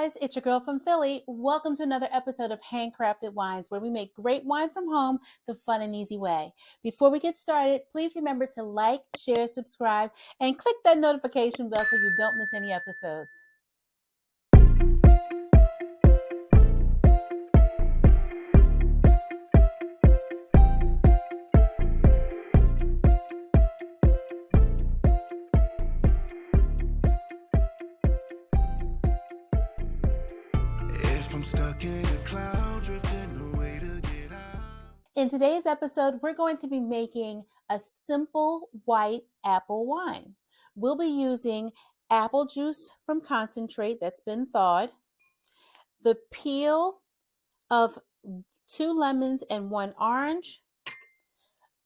guys, it's your girl from Philly. Welcome to another episode of Handcrafted Wines, where we make great wine from home the fun and easy way. Before we get started, please remember to like, share, subscribe, and click that notification bell so you don't miss any episodes. In today's episode, we're going to be making a simple white apple wine. We'll be using apple juice from concentrate that's been thawed, the peel of 2 lemons and 1 orange,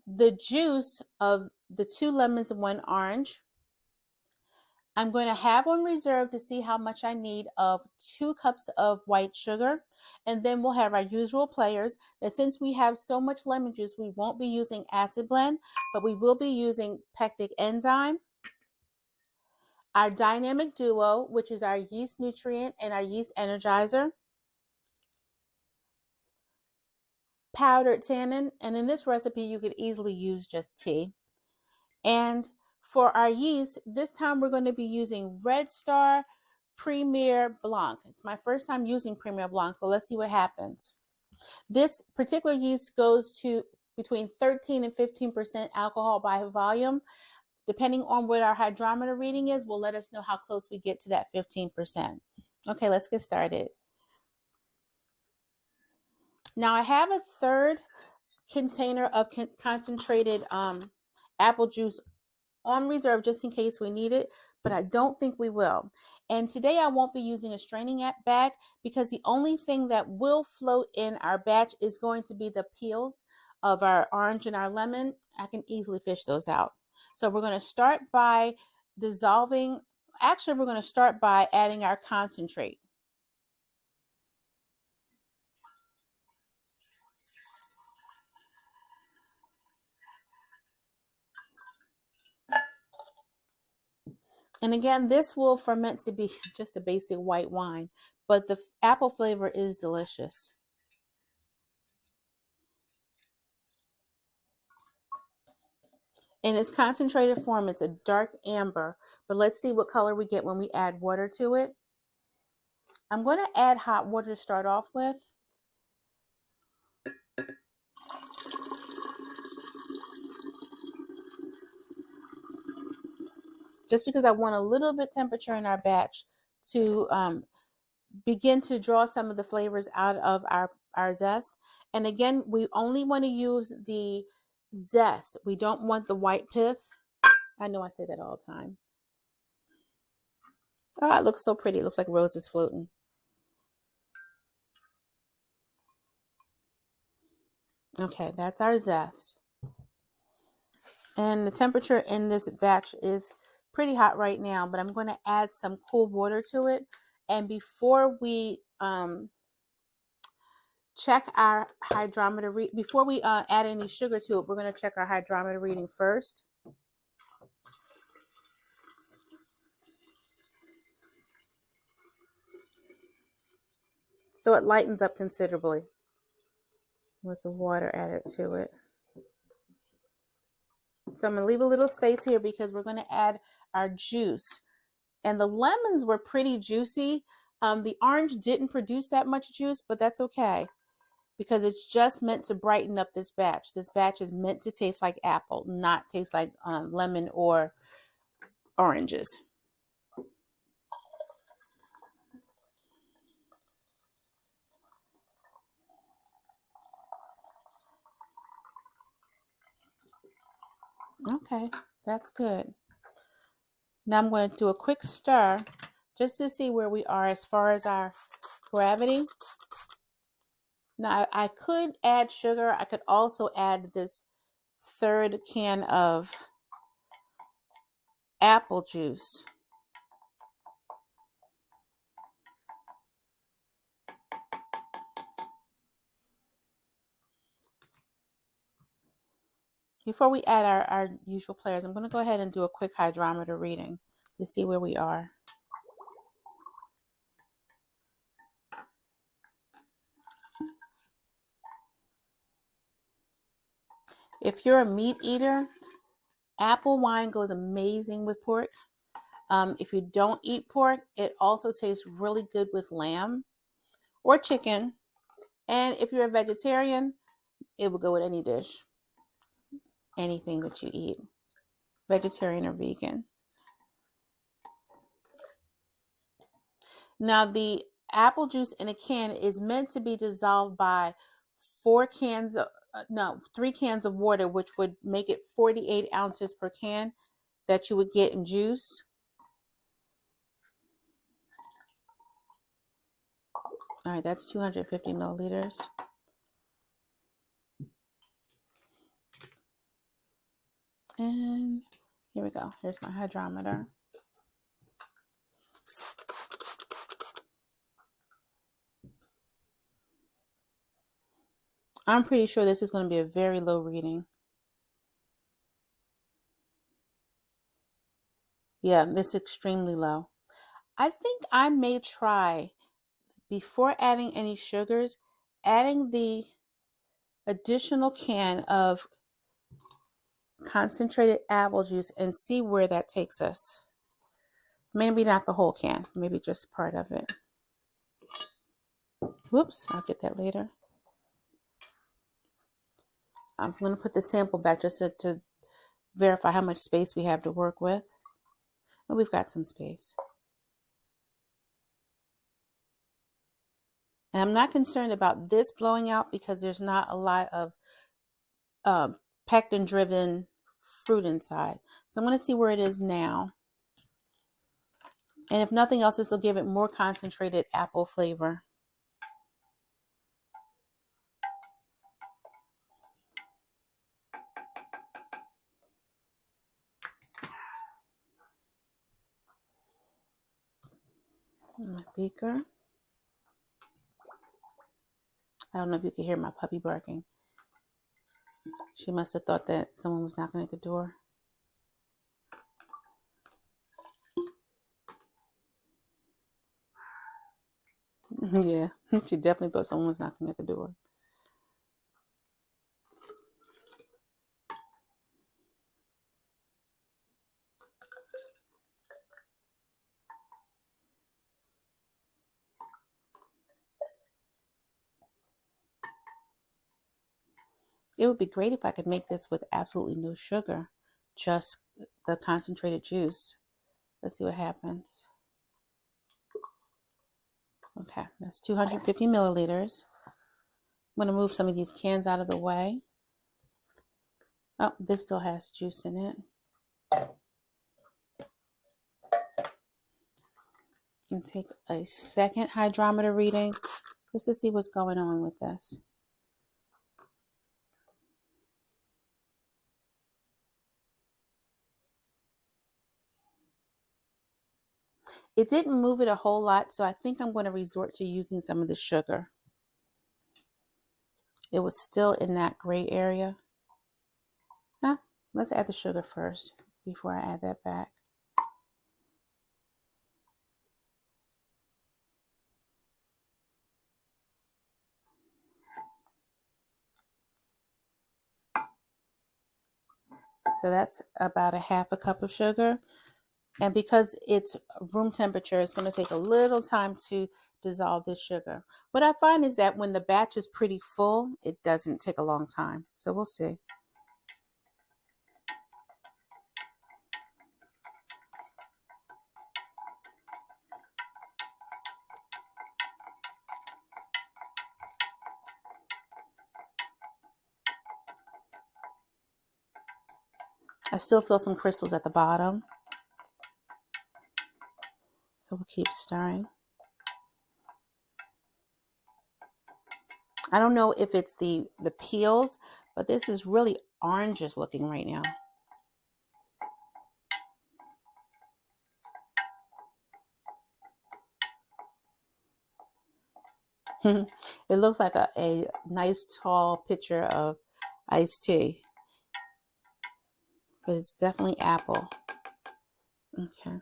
the juice of the 2 lemons and 1 orange. I'm going to have on reserve to see how much I need of 2 cups of white sugar. And then we'll have our usual players. Now, since we have so much lemon juice, we won't be using acid blend, but we will be using pectic enzyme, our dynamic duo, which is our yeast nutrient and our yeast energizer, powdered tannin, and in this recipe, you could easily use just tea. And for our yeast, this time we're going to be using Red Star Premier Blanc. It's my first time using Premier Blanc, so let's see what happens. This particular yeast goes to between 13 and 15% alcohol by volume. Depending on what our hydrometer reading is, will let us know how close we get to that 15%. Okay, let's get started. Now I have a third container of concentrated apple juice on reserve just in case we need it, but I don't think we will. And today I won't be using a straining bag because the only thing that will float in our batch is going to be the peels of our orange and our lemon. I can easily fish those out. So we're going to start by dissolving. Actually, we're going to start by adding our concentrate. And again, this will ferment to be just a basic white wine, but the apple flavor is delicious. In its concentrated form, it's a dark amber, but let's see what color we get when we add water to it. I'm going to add hot water to start off with. Just because I want a little bit temperature in our batch to begin to draw some of the flavors out of our zest. And again, we only want to use the zest. We don't want the white pith. I know I say that all the time. Oh, it looks so pretty. It looks like roses floating. Okay, that's our zest. And the temperature in this batch is pretty hot right now, but I'm going to add some cool water to it. And before we check our hydrometer before we add any sugar to it, we're going to check our hydrometer reading first. So it lightens up considerably with the water added to it. So I'm going to leave a little space here because we're going to add our juice. And the lemons were pretty juicy. The orange didn't produce that much juice, but that's okay because it's just meant to brighten up this batch. This batch is meant to taste like apple, not taste like lemon or oranges. Okay, that's good. Now I'm going to do a quick stir just to see where we are as far as our gravity. Now I could add sugar. I could also add this third can of apple juice. Before we add our usual players, I'm going to go ahead and do a quick hydrometer reading to see where we are. If you're a meat eater, apple wine goes amazing with pork. If you don't eat pork, it also tastes really good with lamb or chicken. And if you're a vegetarian, it will go with any dish, anything that you eat, vegetarian or vegan. Now, the apple juice in a can is meant to be dissolved by 3 cans of water, which would make it 48 ounces per can that you would get in juice. All right, that's 250 milliliters. And here we go. Here's my hydrometer. I'm pretty sure this is going to be a very low reading. Yeah, this is extremely low. I think I may try, before adding any sugars, adding the additional can of concentrated apple juice and see where that takes us. Maybe not the whole can, maybe just part of it. Whoops, I'll get that later. I'm going to put the sample back just to verify how much space we have to work with. And we've got some space. And I'm not concerned about this blowing out because there's not a lot of pectin-driven fruit inside. So I'm going to see where it is now. And if nothing else, this will give it more concentrated apple flavor. My beaker. I don't know if you can hear my puppy barking. She must have thought that someone was knocking at the door. Yeah, she definitely thought someone was knocking at the door. It would be great if I could make this with absolutely no sugar, just the concentrated juice. Let's see what happens. Okay, that's 250 milliliters. I'm going to move some of these cans out of the way. Oh, this still has juice in it. And take a second hydrometer reading just to see what's going on with this. It didn't move it a whole lot, so I think I'm going to resort to using some of the sugar. It was still in that gray area. Let's add the sugar first before I add that back. So that's about a half a cup of sugar. And because it's room temperature, it's going to take a little time to dissolve this sugar. What I find is that when the batch is pretty full, it doesn't take a long time. So we'll see. I still feel some crystals at the bottom. So we'll keep stirring. I don't know if it's the peels, but this is really orangish looking right now. It looks like a nice tall pitcher of iced tea, but it's definitely apple. Okay.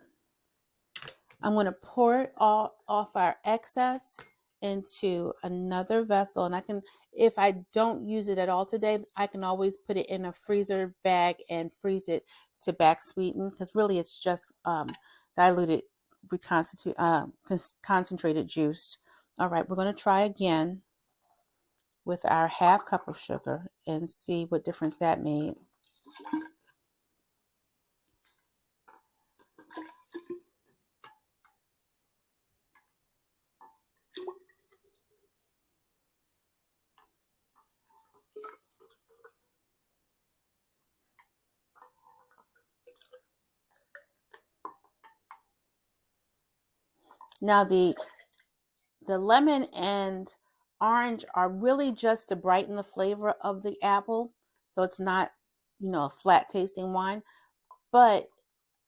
I'm going to pour it all off our excess into another vessel, and I can, if I don't use it at all today, I can always put it in a freezer bag and freeze it to back sweeten, because really it's just diluted concentrated juice. All right, we're going to try again with our half cup of sugar and see what difference that made. Now the lemon and orange are really just to brighten the flavor of the apple, so it's not, you know, a flat tasting wine, but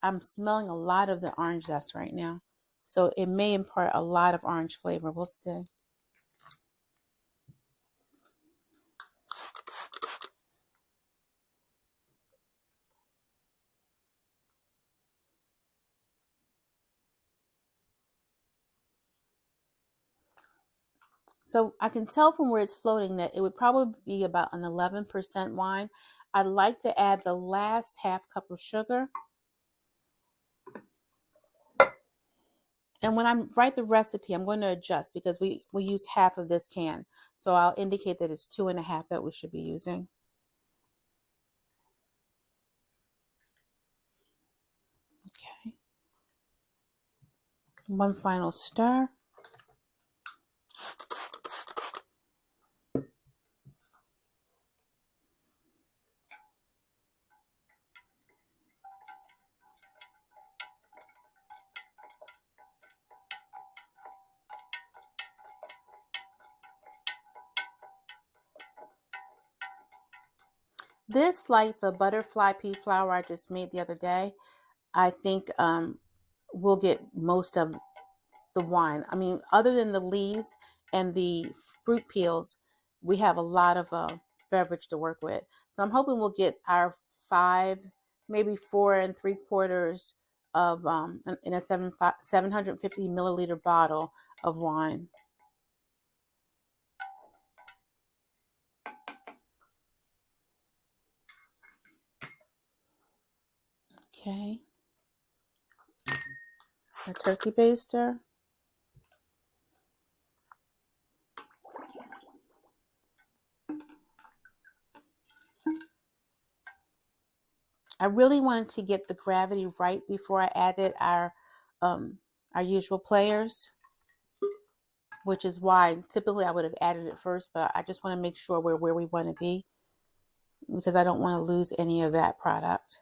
I'm smelling a lot of the orange zest right now, so it may impart a lot of orange flavor. We'll see. So I can tell from where it's floating that it would probably be about an 11% wine. I'd like to add the last half cup of sugar. And when I write the recipe, I'm going to adjust because we use half of this can. So I'll indicate that it's 2.5 that we should be using. Okay. One final stir. This, like the butterfly pea flour I just made the other day, I think we'll get most of the wine. I mean, other than the leaves and the fruit peels, we have a lot of beverage to work with. So I'm hoping we'll get our 5, maybe 4 3/4 of in a 750 milliliter bottle of wine. Okay. A turkey baster. I really wanted to get the gravity right before I added our usual players, which is why typically I would have added it first, but I just want to make sure we're where we want to be because I don't want to lose any of that product.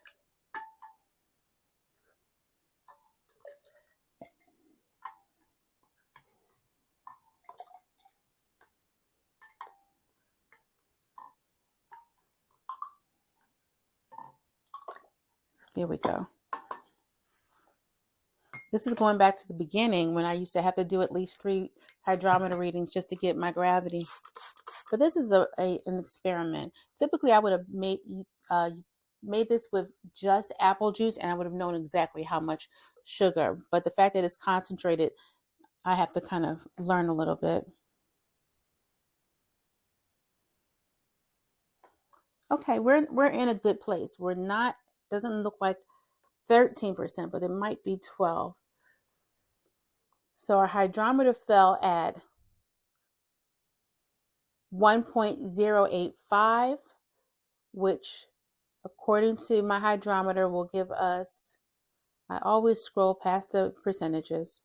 Here we go. This is going back to the beginning when I used to have to do at least 3 hydrometer readings just to get my gravity. But this is an experiment. Typically, I would have made this with just apple juice, and I would have known exactly how much sugar. But the fact that it's concentrated, I have to kind of learn a little bit. Okay, we're in a good place. We're not, doesn't look like 13%, but it might be 12. So our hydrometer fell at 1.085, which according to my hydrometer will give us, I always scroll past the percentages,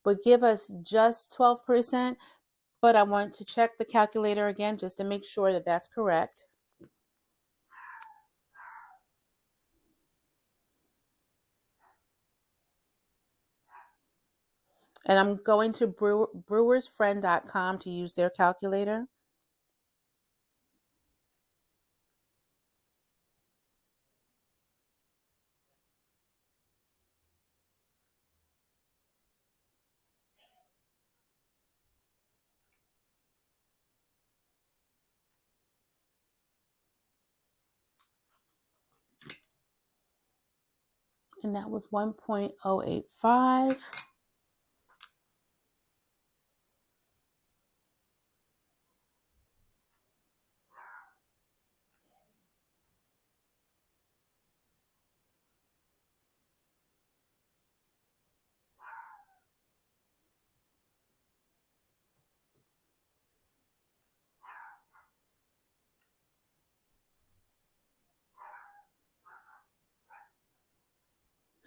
would give us just 12%, but I want to check the calculator again just to make sure that that's correct. And I'm going to brewersfriend.com to use their calculator. And that was 1.085.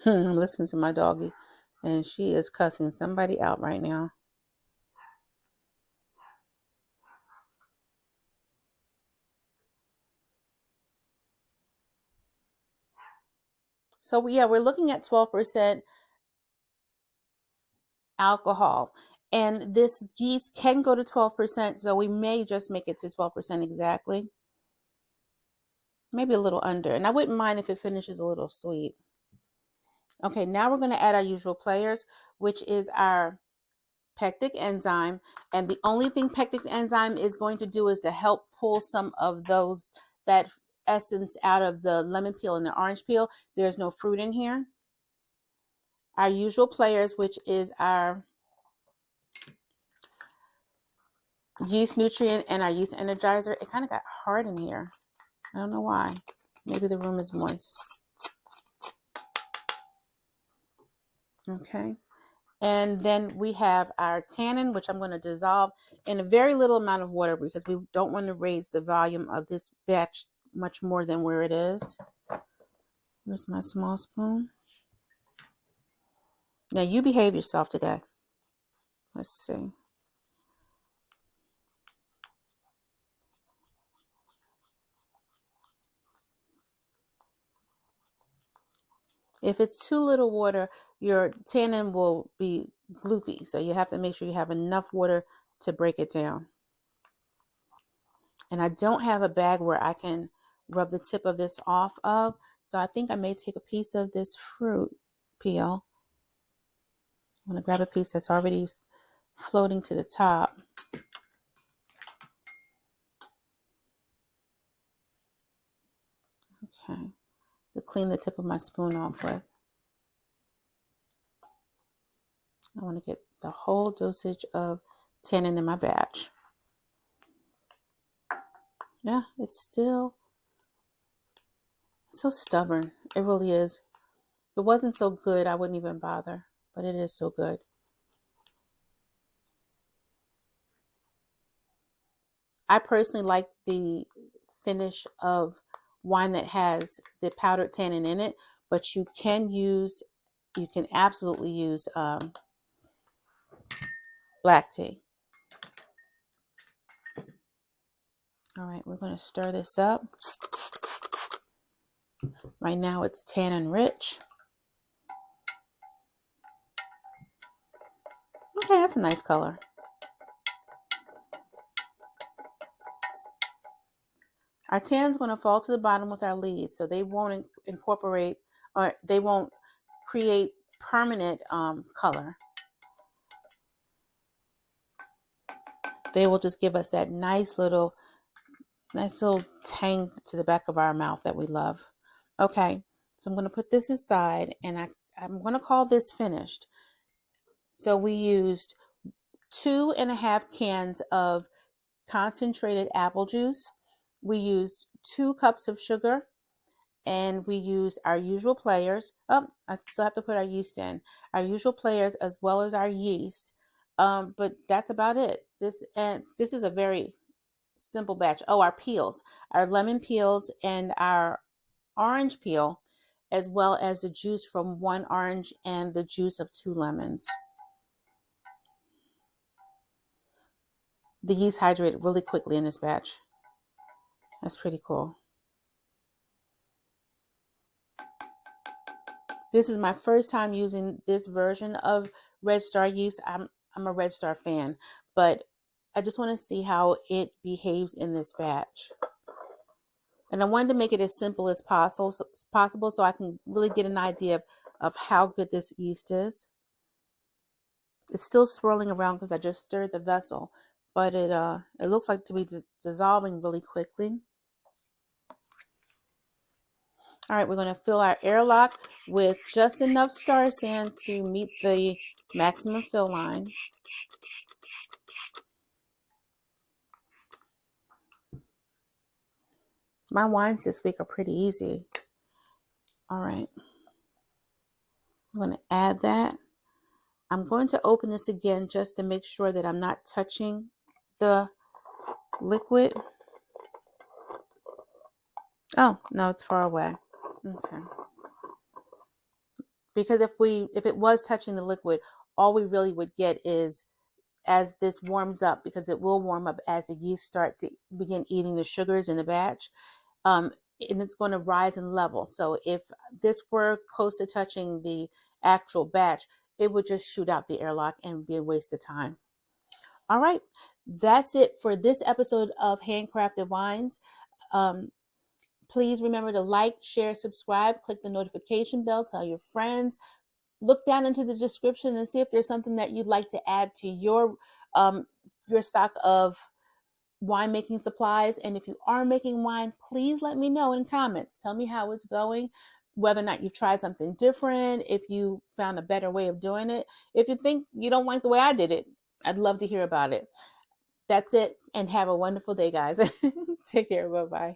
I'm listening to my doggie, and she is cussing somebody out right now. So yeah, we're looking at 12% alcohol. And this yeast can go to 12%, so we may just make it to 12% exactly. Maybe a little under. And I wouldn't mind if it finishes a little sweet. Okay, now we're going to add our usual players, which is our pectic enzyme. And the only thing pectic enzyme is going to do is to help pull some of that essence out of the lemon peel and the orange peel. There's no fruit in here. Our usual players, which is our yeast nutrient and our yeast energizer. It kind of got hard in here. I don't know why. Maybe the room is moist. Okay. And then we have our tannin, which I'm going to dissolve in a very little amount of water because we don't want to raise the volume of this batch much more than where it is. Here's my small spoon. Now you behave yourself today. Let's see. If it's too little water, your tannin will be gloopy. So you have to make sure you have enough water to break it down. And I don't have a bag where I can rub the tip of this off of. So I think I may take a piece of this fruit peel. I'm going to grab a piece that's already floating to the top. Okay. To clean the tip of my spoon off with. I want to get the whole dosage of tannin in my batch. Yeah, it's still so stubborn. It really is. If it wasn't so good, I wouldn't even bother. But it is so good. I personally like the finish of wine that has the powdered tannin in it, but you can absolutely use black tea. All right, we're going to stir this up. Right now it's tannin rich. Okay, that's a nice color. Our tannin's going to fall to the bottom with our leaves, so they won't incorporate or they won't create permanent color. They will just give us that nice little tang to the back of our mouth that we love. Okay, so I'm going to put this aside, and I'm going to call this finished. So we used 2.5 cans of concentrated apple juice. We used 2 cups of sugar, and we used our usual players. Oh, I still have to put our yeast in. Our usual players as well as our yeast. But that's about it. This is a very simple batch. Oh, our peels, our lemon peels and our orange peel, as well as the juice from 1 orange and the juice of 2 lemons. The yeast hydrated really quickly in this batch. That's pretty cool. This is my first time using this version of Red Star yeast. I'm a Red Star fan, but I just want to see how it behaves in this batch. And I wanted to make it as simple as possible so I can really get an idea of how good this yeast is. It's still swirling around because I just stirred the vessel, but it looks like to be dissolving really quickly. All right, we're going to fill our airlock with just enough star sand to meet the maximum fill line. My wines this week are pretty easy. All right. I'm going to add that. I'm going to open this again just to make sure that I'm not touching the liquid. Oh, no, it's far away. Okay. because if it was touching the liquid, all we really would get is, as this warms up, because it will warm up as the yeast start to begin eating the sugars in the batch, and it's going to rise in level. So if this were close to touching the actual batch, it would just shoot out the airlock and be a waste of time. All right, that's it for this episode of Handcrafted Wines. Please remember to like, share, subscribe, click the notification bell, tell your friends. Look down into the description and see if there's something that you'd like to add to your stock of winemaking supplies. And if you are making wine, please let me know in comments. Tell me how it's going, whether or not you've tried something different, if you found a better way of doing it. If you think you don't like the way I did it, I'd love to hear about it. That's it, and have a wonderful day, guys. Take care. Bye-bye.